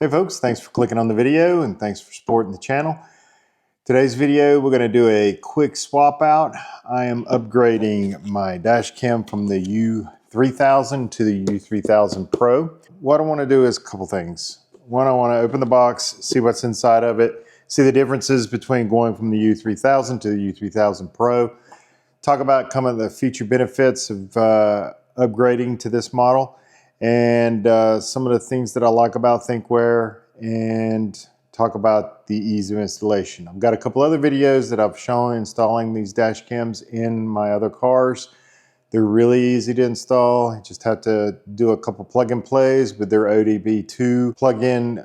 Hey folks, thanks for clicking on the video and thanks for supporting the channel. Today's video, we're going to do a quick swap out. I am upgrading my dash cam from the U3000 to the U3000 Pro. What I want to do is a couple things. One, I want to open the box, see what's inside of it, see the differences between going from the U3000 to the U3000 Pro, talk about some of the feature benefits of upgrading to this model, and some of the things that I like about Thinkware, and talk about the ease of installation. I've got a couple other videos that I've shown installing these dash cams in my other cars. They're really easy to install. You just have to do a couple plug and plays with their ODB2 plug-in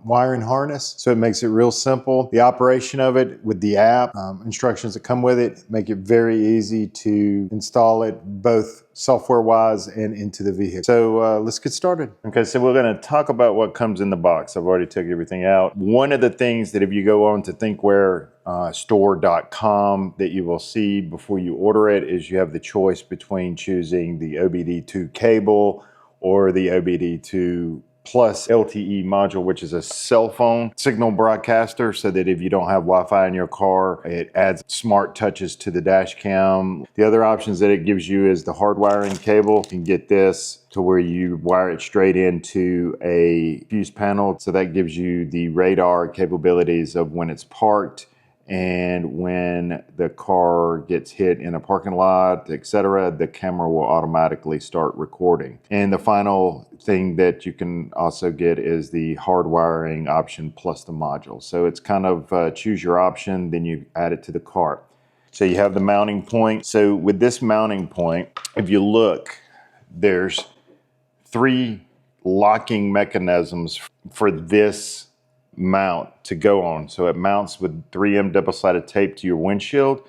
wiring harness. So it makes it real simple. The operation of it with the app, instructions that come with it, make it very easy to install it both software-wise and into the vehicle. So let's get started. Okay, so we're gonna talk about what comes in the box. I've already took everything out. One of the things that if you go on to Thinkware store.com that you will see before you order it is you have the choice between choosing the OBD2 cable or the OBD2 plus LTE module, which is a cell phone signal broadcaster, so that if you don't have Wi-Fi in your car, it adds smart touches to the dash cam. The other options that it gives you is the hard wiring cable. You can get this to where you wire it straight into a fuse panel, so that gives you the radar capabilities of when it's parked and when the car gets hit in a parking lot, etc., the camera will automatically start recording. And the final thing that you can also get is the hard wiring option plus the module. So it's kind of choose your option, then you add it to the cart. So you have the mounting point. So with this mounting point, if you look, there's 3 locking mechanisms for this mount to go on. So it mounts with 3M double-sided tape to your windshield.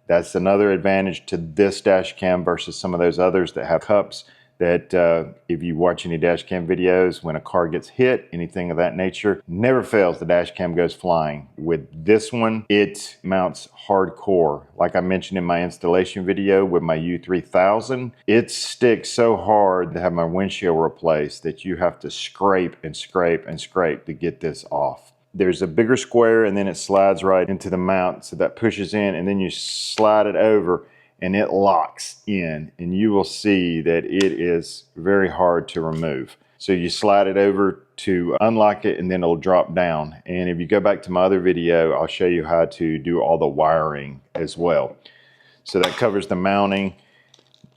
That's another advantage to this dash cam versus some of those others that have cups that if you watch any dash cam videos, when a car gets hit, anything of that nature, never fails, the dash cam goes flying. With this one, it mounts hardcore. Like I mentioned in my installation video with my U3000, it sticks so hard to have my windshield replaced that you have to scrape and scrape and scrape to get this off. There's a bigger square and then it slides right into the mount, so that pushes in and then you slide it over and it locks in, and you will see that it is very hard to remove. So you slide it over to unlock it and then it'll drop down. And if you go back to my other video, I'll show you how to do all the wiring as well. So that covers the mounting.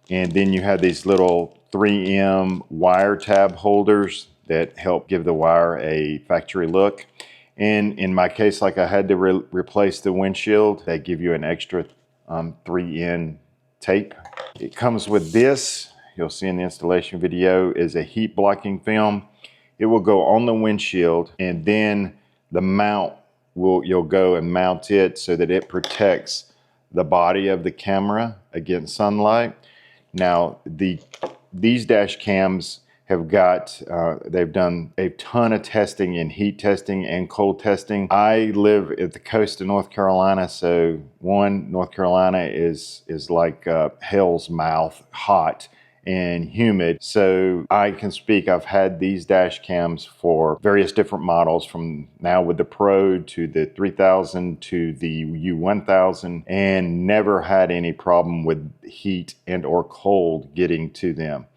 And then you have these little 3M wire tab holders that help give the wire a factory look. And in my case, like I had to replace the windshield, they give you an extra 3N tape. It comes with this, you'll see in the installation video, is a heat blocking film. It will go on the windshield, and then the mount you'll go and mount it so that it protects the body of the camera against sunlight. Now these dash cams have got, they've done a ton of testing in heat testing and cold testing. I live at the coast of North Carolina, so North Carolina is like hell's mouth, hot and humid. So I can speak, I've had these dash cams for various different models, from now with the Pro to the 3000 to the U1000, and never had any problem with heat and or cold getting to them.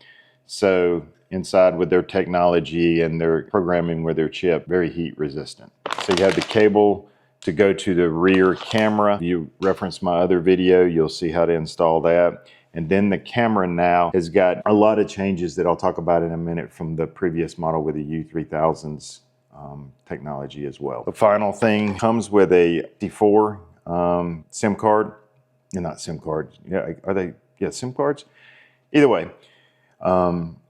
So inside with their technology and their programming with their chip, very heat resistant. So you have the cable to go to the rear camera. If you reference my other video, you'll see how to install that. And then the camera now has got a lot of changes that I'll talk about in a minute from the previous model with the U3000's technology as well. The final thing comes with a D4 SIM card. Not SIM cards. Yeah, are they? Yeah, SIM cards. Either way.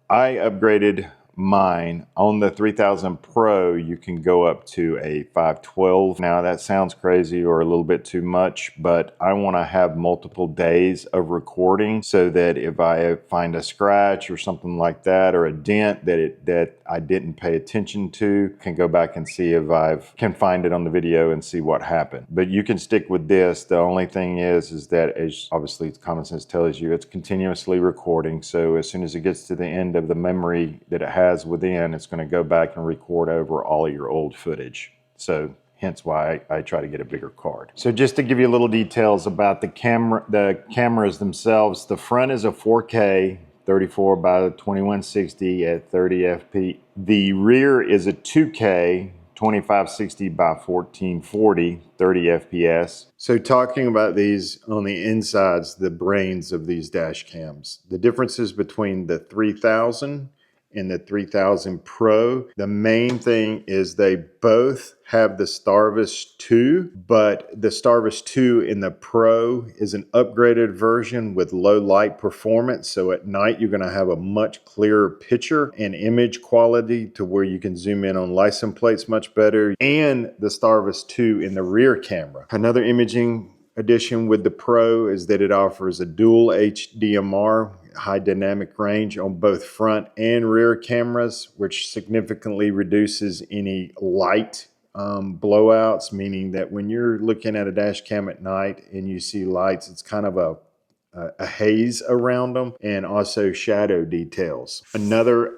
I upgraded mine on the 3000 Pro. You can go up to a 512. Now that sounds crazy or a little bit too much, but I want to have multiple days of recording so that if I find a scratch or something like that, or a dent that I didn't pay attention to, can go back and see if I can find it on the video and see what happened. But you can stick with this. The only thing is that, as obviously common sense tells you, it's continuously recording. So as soon as it gets to the end of the memory that it has has within, it's going to go back and record over all of your old footage. So hence why I try to get a bigger card. So just to give you a little details about the cameras themselves, the front is a 4K 34 by 2160 at 30 fp. The rear is a 2K 2560 by 1440, 30 FPS. So talking about these on the insides, the brains of these dash cams, the differences between the 3000 and the 3000 Pro, the main thing is they both have the STARVIS 2, but the STARVIS 2 in the Pro is an upgraded version with low light performance. So at night, you're gonna have a much clearer picture and image quality to where you can zoom in on license plates much better, and the STARVIS 2 in the rear camera. Another imaging addition with the Pro is that it offers a dual HDMR, high dynamic range, on both front and rear cameras, which significantly reduces any light blowouts, meaning that when you're looking at a dash cam at night and you see lights, it's kind of a haze around them, and also shadow details. Another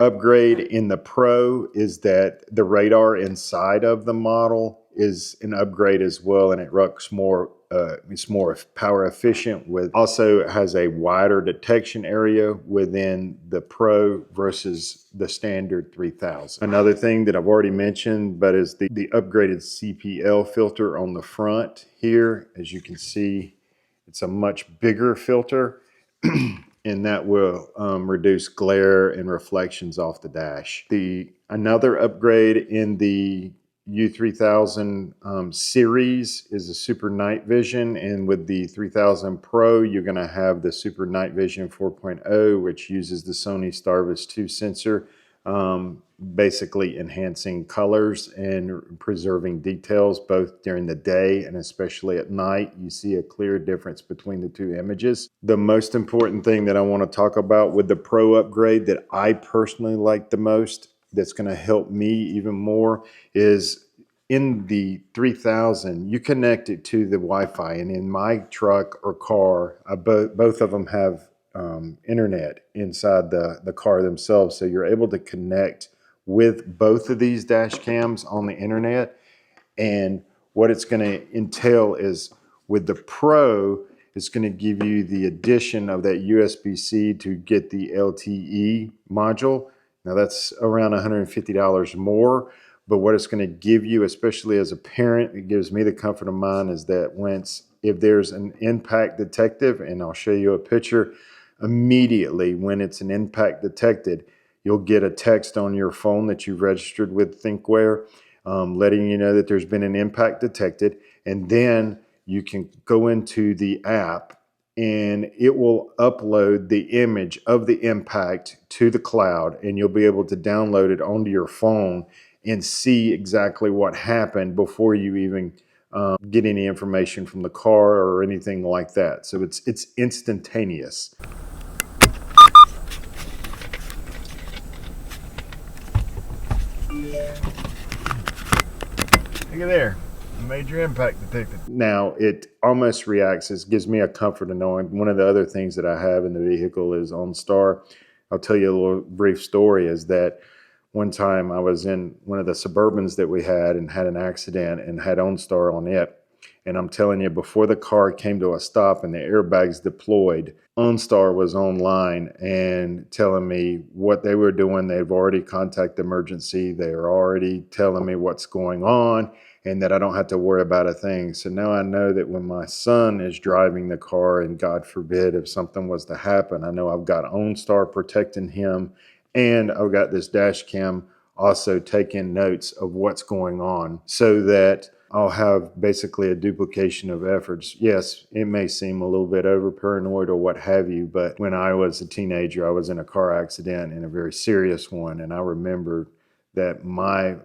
upgrade in the Pro is that the radar inside of the model is an upgrade as well, and it runs more. It's more power efficient, with also has a wider detection area within the Pro versus the standard 3000. Another thing that I've already mentioned, but is the upgraded CPL filter on the front here. As you can see, it's a much bigger filter and that will reduce glare and reflections off the dash. Another upgrade in the U3000 series is the Super Night Vision, and with the 3000 Pro, you're going to have the Super Night Vision 4.0, which uses the Sony STARVIS 2 sensor, basically enhancing colors and preserving details both during the day and especially at night. You see a clear difference between the two images. The most important thing that I want to talk about with the Pro upgrade that I personally like the most, that's going to help me even more, is in the 3000 you connect it to the Wi-Fi, and in my truck or car, both of them have internet inside the car themselves, so you're able to connect with both of these dash cams on the internet. And what it's going to entail is, with the Pro, it's going to give you the addition of that USB-C to get the LTE module. Now that's around $150 more, but what it's going to give you, especially as a parent, it gives me the comfort of mind, is that if there's an impact detected, and I'll show you a picture, immediately when it's an impact detected, you'll get a text on your phone that you've registered with Thinkware, letting you know that there's been an impact detected, and then you can go into the app and it will upload the image of the impact to the cloud, and you'll be able to download it onto your phone and see exactly what happened before you even get any information from the car or anything like that. So it's instantaneous. Look at there. Major impact detected. Now it almost reacts. It gives me a comfort of knowing. One of the other things that I have in the vehicle is OnStar. I'll tell you a little brief story. Is that one time I was in one of the Suburbans that we had and had an accident and had OnStar on it. And I'm telling you, before the car came to a stop and the airbags deployed, OnStar was online and telling me what they were doing. They've already contacted emergency. They are already telling me what's going on, and that I don't have to worry about a thing. So now I know that when my son is driving the car, and God forbid if something was to happen, I know I've got OnStar protecting him, and I've got this dash cam also taking notes of what's going on, so that I'll have basically a duplication of efforts. Yes, it may seem a little bit over paranoid or what have you, but when I was a teenager, I was in a car accident, and a very serious one, and I remember that my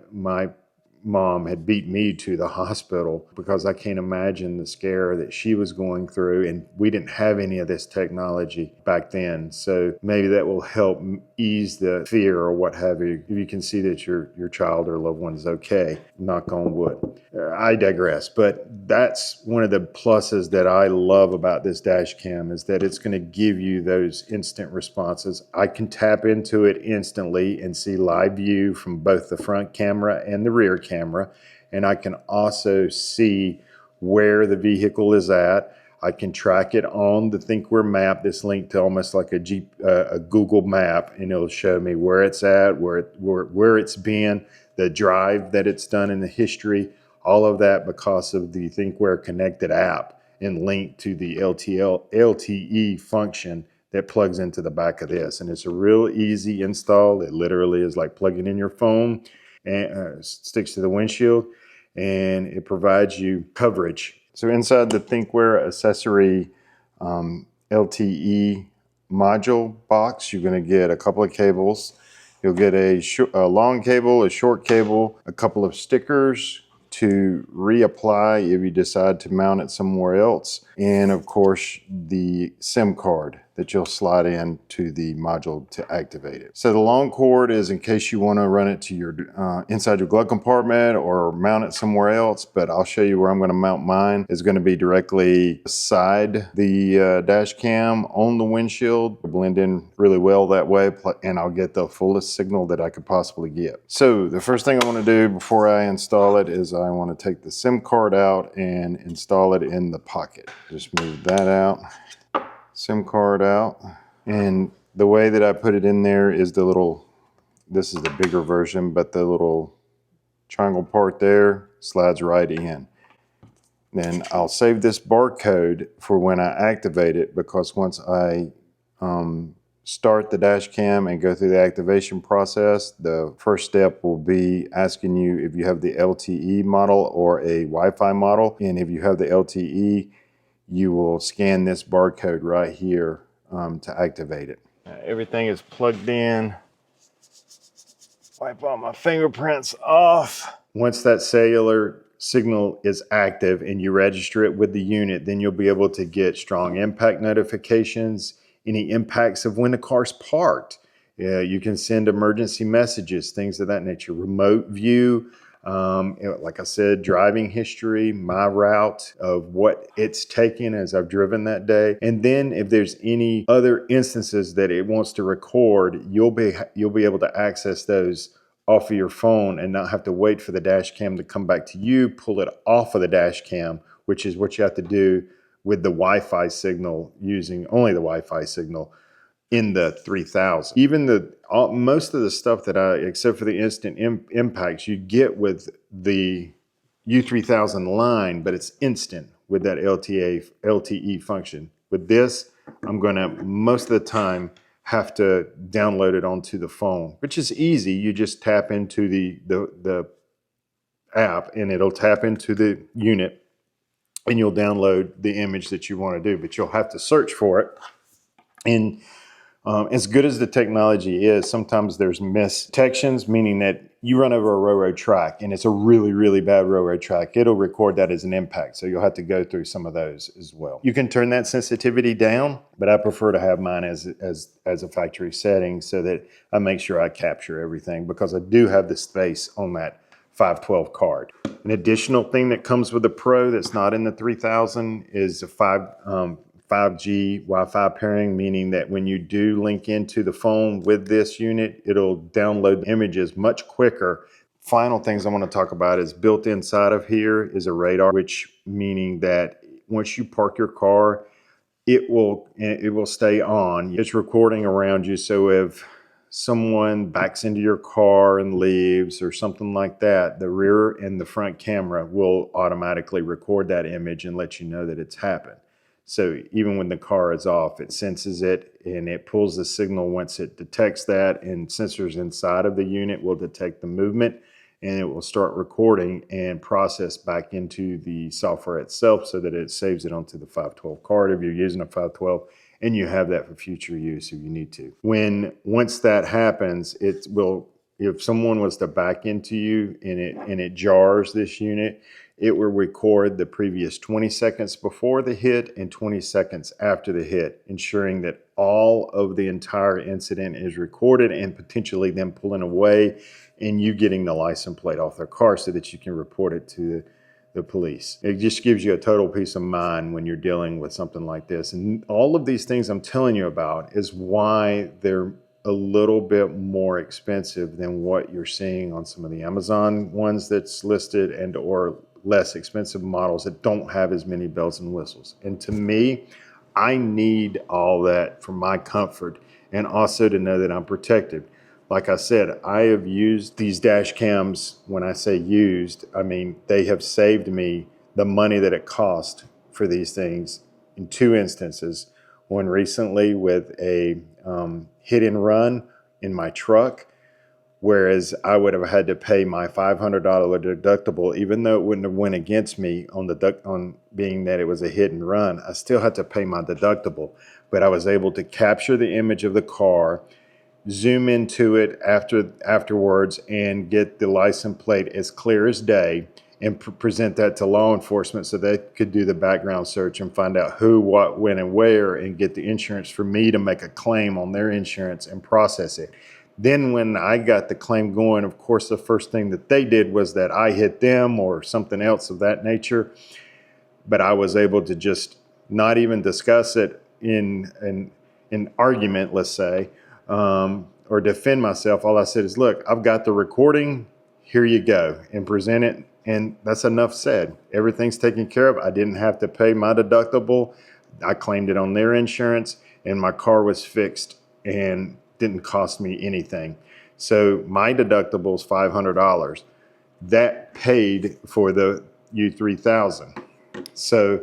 mom had beat me to the hospital, because I can't imagine the scare that she was going through, and we didn't have any of this technology back then. So maybe that will help ease the fear or what have you, if you can see that your child or loved one is okay, knock on wood. I digress, but that's one of the pluses that I love about this dash cam is that it's going to give you those instant responses. I can tap into it instantly and see live view from both the front camera and the rear camera, and I can also see where the vehicle is at. I can track it on the Thinkware map that's linked to almost like a Google map, and it'll show me where it's at, where it's been, the drive that it's done in the history. All of that because of the Thinkware connected app and linked to the LTE function that plugs into the back of this. And it's a real easy install. It literally is like plugging in your phone and sticks to the windshield, and it provides you coverage. So inside the Thinkware accessory LTE module box, you're going to get a couple of cables. You'll get a long cable, a short cable, a couple of stickers to reapply if you decide to mount it somewhere else, and of course the SIM card that you'll slide in to the module to activate it. So the long cord is in case you want to run it to your inside your glove compartment or mount it somewhere else, but I'll show you where I'm going to mount mine. It's going to be directly beside the dash cam on the windshield. It'll blend in really well that way, and I'll get the fullest signal that I could possibly get. So the first thing I want to do before I install it is I want to take the SIM card out and install it in the pocket. Just move that out. SIM card out, and the way that I put it in there is the little, this is the bigger version, but the little triangle part there slides right in. Then I'll save this barcode for when I activate it, because once I start the dash cam and go through the activation process, the first step will be asking you if you have the LTE model or a Wi-Fi model, and if you have the LTE, you will scan this barcode right here to activate it. Everything is plugged in. Wipe all my fingerprints off. Once that cellular signal is active and you register it with the unit, then you'll be able to get strong impact notifications, any impacts of when the car's parked. You can send emergency messages, things of that nature. Remote view, like I said, driving history, my route of what it's taken as I've driven that day. And then if there's any other instances that it wants to record, you'll be able to access those off of your phone and not have to wait for the dash cam to come back to you, pull it off of the dash cam, which is what you have to do with the Wi-Fi signal, using only the Wi-Fi signal in the 3000. Even most of the stuff that except for the instant impacts you get with the U3000 line, but it's instant with that LTE function. With this, I'm gonna most of the time have to download it onto the phone, which is easy. You just tap into the app and it'll tap into the unit and you'll download the image that you want to do, but you'll have to search for it. And as good as the technology is, sometimes there's misdetections, meaning that you run over a railroad track and it's a really, really bad railroad track. It'll record that as an impact. So you'll have to go through some of those as well. You can turn that sensitivity down, but I prefer to have mine as a factory setting so that I make sure I capture everything, because I do have the space on that 512 card. An additional thing that comes with the Pro that's not in the 3000 is a 5G Wi-Fi pairing, meaning that when you do link into the phone with this unit, it'll download images much quicker. Final things I want to talk about is built inside of here is a radar, which meaning that once you park your car, it will stay on. It's recording around you, so if someone backs into your car and leaves or something like that, the rear and the front camera will automatically record that image and let you know that it's happened. So even when the car is off, it senses it and it pulls the signal once it detects that, and sensors inside of the unit will detect the movement and it will start recording and process back into the software itself so that it saves it onto the 512 card if you're using a 512, and you have that for future use if you need to. Once that happens, it will, if someone was to back into you and it jars this unit, it will record the previous 20 seconds before the hit and 20 seconds after the hit, ensuring that all of the entire incident is recorded and potentially them pulling away and you getting the license plate off their car so that you can report it to the police. It just gives you a total peace of mind when you're dealing with something like this. And all of these things I'm telling you about is why they're a little bit more expensive than what you're seeing on some of the Amazon ones that's listed, and or less expensive models that don't have as many bells and whistles. And to me, I need all that for my comfort and also to know that I'm protected. Like I said, I have used these dash cams. When I say used, I mean they have saved me the money that it cost for these things in 2 instances. One recently with a hit and run in my truck, whereas I would have had to pay my $500 deductible, even though it wouldn't have went against me on being that it was a hit and run. I still had to pay my deductible, but I was able to capture the image of the car, zoom into it afterwards, and get the license plate as clear as day, and present that to law enforcement so they could do the background search and find out who, what, when, and where, and get the insurance for me to make a claim on their insurance and process it. Then when I got the claim going, of course, the first thing that they did was that I hit them or something else of that nature. But I was able to just not even discuss it in an argument, let's say, or defend myself. All I said is, look, I've got the recording, here you go, and present it. And that's enough said. Everything's taken care of. I didn't have to pay my deductible. I claimed it on their insurance, and my car was fixed and didn't cost me anything. So my deductible is $500. That paid for the U3000. So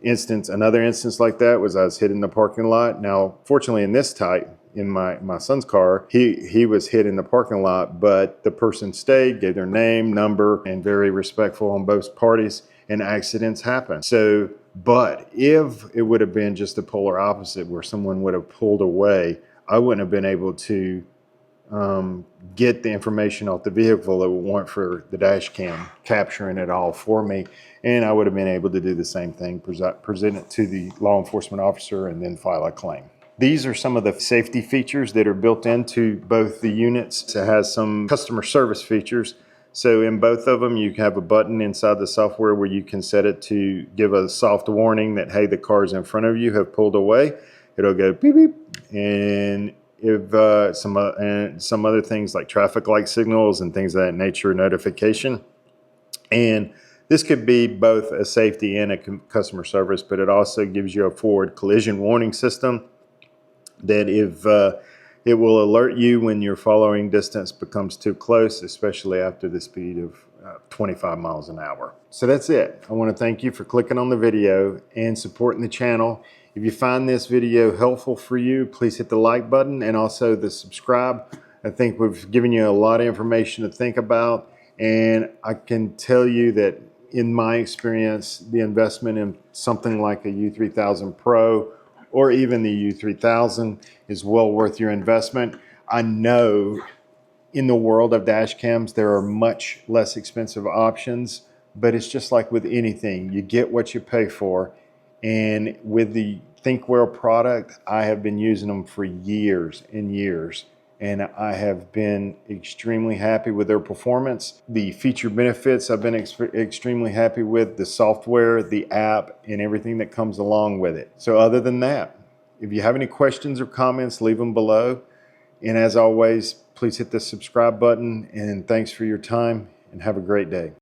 another instance like that was I was hit in the parking lot. Now, fortunately in this type, in my son's car, he was hit in the parking lot, but the person stayed, gave their name, number, and very respectful on both parties, and accidents happen. So, but if it would have been just the polar opposite where someone would have pulled away, I wouldn't have been able to get the information off the vehicle that would want for the dash cam capturing it all for me. And I would have been able to do the same thing, present it to the law enforcement officer, and then file a claim. These are some of the safety features that are built into both the units. It has some customer service features. So in both of them, you have a button inside the software where you can set it to give a soft warning that, hey, the cars in front of you have pulled away. It'll go beep, beep. And if some other things like traffic light signals and things of that nature, notification. And this could be both a safety and a customer service, but it also gives you a forward collision warning system that if it will alert you when your following distance becomes too close, especially after the speed of 25 miles an hour. So that's it. I want to thank you for clicking on the video and supporting the channel. If you find this video helpful for you, please hit the like button and also the subscribe. I think we've given you a lot of information to think about, and I can tell you that in my experience, the investment in something like a U3000 Pro or even the U3000 is well worth your investment. I know in the world of dash cams, there are much less expensive options, but it's just like with anything, you get what you pay for. And with the Thinkware product, I have been using them for years and years, and I have been extremely happy with their performance. The feature benefits I've been extremely happy with, the software, the app, and everything that comes along with it. So other than that, if you have any questions or comments, leave them below. And as always, please hit the subscribe button, and thanks for your time, and have a great day.